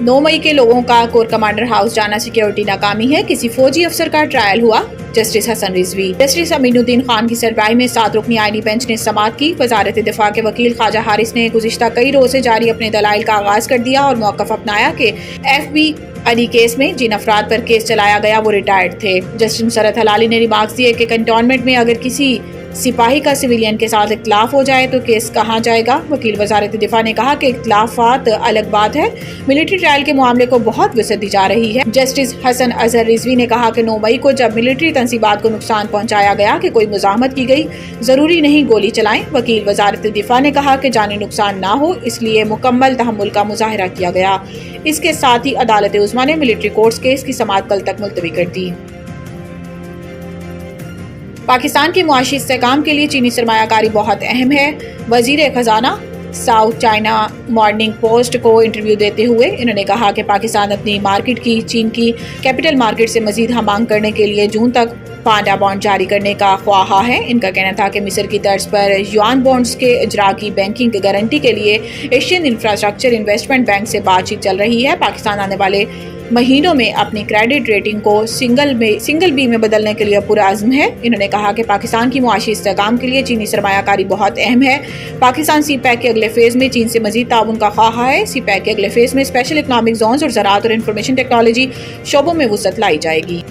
9 मई के लोगों का कोर कमांडर हाउस जाना सिक्योरिटी नाकामी है, किसी फौजी अफसर का ट्रायल हुआ। जस्टिस हसन रिजवी। जस्टिस अमीनुद्दीन खान की सरबराही में 7 रुकनी आईनी बेंच ने समाअत की। वजारत दिफा के वकील ख्वाजा हारिस ने गुज़िश्ता कई रोज से जारी अपने दलाइल का आगाज कर दिया और मौक़िफ़ अपनाया कि FB अली केस में जिन अफराद पर केस चलाया गया वो रिटायर्ड थे। जस्टिस नुसरत हलाली ने रिमार्क्स दिए कि कंटोनमेंट में अगर किसी सिपाही का सिविलियन के साथ इख्तिलाफ हो जाए तो केस कहाँ जाएगा। वकील वजारत दिफा ने कहा कि इख्तिलाफात अलग बात है, मिलिट्री ट्रायल के मामले को बहुत वसअत दी जा रही है। जस्टिस हसन अजहर रिजवी ने कहा कि 9 मई को जब मिलिट्री तंसीबात को नुकसान पहुंचाया गया कि कोई मुजाहमत की गई, जरूरी नहीं गोली चलाएं। वकील वजारत दिफा ने कहा कि जानी नुकसान ना हो इसलिए मुकम्मल तहम्मुल का मुजाहरा किया गया। इसके साथ ही अदालत उज़्मा ने मिलिट्री कोर्ट्स केस की समाअत कल तक मुलतवी कर दी। पाकिस्तान के मुआशी इस्तेहकाम के लिए चीनी सरमायाकारी बहुत अहम है। वजीर खजाना साउथ चाइना मॉर्निंग पोस्ट को इंटरव्यू देते हुए इन्होंने कहा कि पाकिस्तान अपनी मार्केट की चीन की कैपिटल मार्केट से मजीद हम मांग करने के लिए जून तक पांडा बॉन्ड जारी करने का ख्वाहा है। इनका कहना था कि मिस्र की तर्ज पर युआन बॉन्ड्स के इजरा की बैंकिंग गारंटी के लिए एशियन इंफ्रास्ट्रक्चर इन्वेस्टमेंट बैंक से बातचीत चल रही है। पाकिस्तान आने वाले महीनों में अपनी क्रेडिट रेटिंग को सिंगल बी में बदलने के लिए पूरा अज़्म है। इन्होंने कहा कि पाकिस्तान की मुआशी इस्तेहकाम के लिए चीनी सरमायाकारी बहुत अहम है। पाकिस्तान CPEC के अगले फेज़ में चीन से मजीद ताउन का ख्वाहा है। CPEC के अगले फेज़ में स्पेशल इकनॉमिक जोन्स और ज़राअत और इंफॉर्मेशन टेक्नोलॉजी शोबों में वुसअत लाई जाएगी।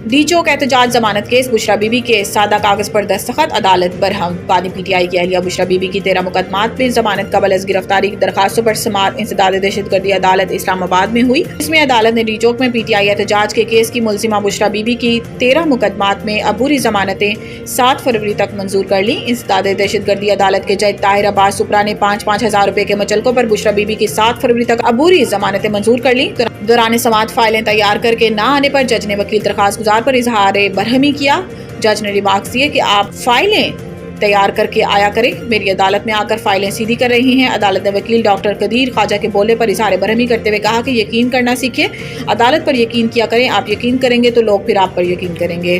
डी चौक एहतजाज जमानत केस बुशरा बीबी के सादा कागज पर दस्तखत, अदालत बरहम। बानी PTI की अहलिया बुशरा बीबी की 13 मुकदमात में जमानत कबल अज़ गिरफ्तारी की दरखास्तों पर समाअत इंसदाद दहशतगर्दी अदालत इस्लामाबाद में हुई। इसमें अदालत ने डी चौक में PTI एहतजाज के केस की मुलजिमा बुशरा बीबी की 13 मुकदमात में अबूरी जमानतें 7 फरवरी तक मंजूर कर ली। इंसदाद दहशतगर्दी अदालत के जज ताहिर अब्बास सुपरा ने 5-5 हज़ार रुपए के मचलकों पर बुशरा बीबी की 7 फरवरी तक अबूरी जमानतें मंजूर कर ली। दौरान समाअत फाइलें तैयार करके न आने पर जज ने वकील दरखास्त गुजार पर इजहार बरहमी किया। जज ने रिमार्क्स दिए कि आप फाइलें तैयार करके आया करें, मेरी अदालत में आकर फाइलें सीधी कर रही हैं। अदालत ने वकील डॉक्टर कदीर ख्वाजा के बोले पर इजहार बरहमी करते हुए कहा कि यकीन करना सीखिए, अदालत पर यकीन किया करें, आप यकीन करेंगे तो लोग फिर आप पर यकीन करेंगे।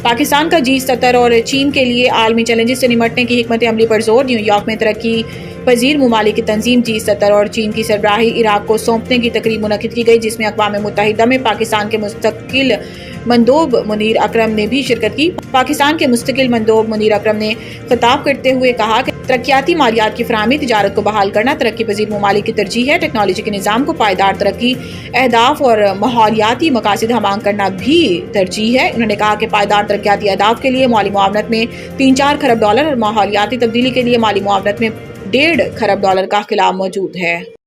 पाकिस्तान का G70 और चीन के लिए आलमी चैलेंजेस से निमटने की हिकमत अमली पर जोर। न्यूयॉर्क में तरक्की पजीर ममालिक की तंजीम G70 और चीन की सरबराही इराक को सौंपने की तकरीब मुनक्किद की गई, जिसमें अक़वाम मुत्तहिदा में पाकिस्तान के मुस्तकिल मंदोब मुनीर अकरम ने भी शिरकत की। पाकिस्तान के मुस्तकिल मंदोब मुनीर अकरम ने खिताब करते हुए कहा कि तरक्याती मालियात की फराहमी, तिजारत को बहाल करना तरक्की पजीर ममालिक की तरजीह है। टेक्नोलॉजी के निज़ाम को पायदार तरक्की अहदाफ और माहौलियाती मकासद हमांग करना भी तरजीह है। उन्होंने कहा कि पायदार तरक्याती अहदाफ के लिए माली मुआवनत में $3-4 खरब और माहौलियाती तब्दीली के लिए माली मुआवनत में $1.5 खरब का खिलाफ मौजूद है।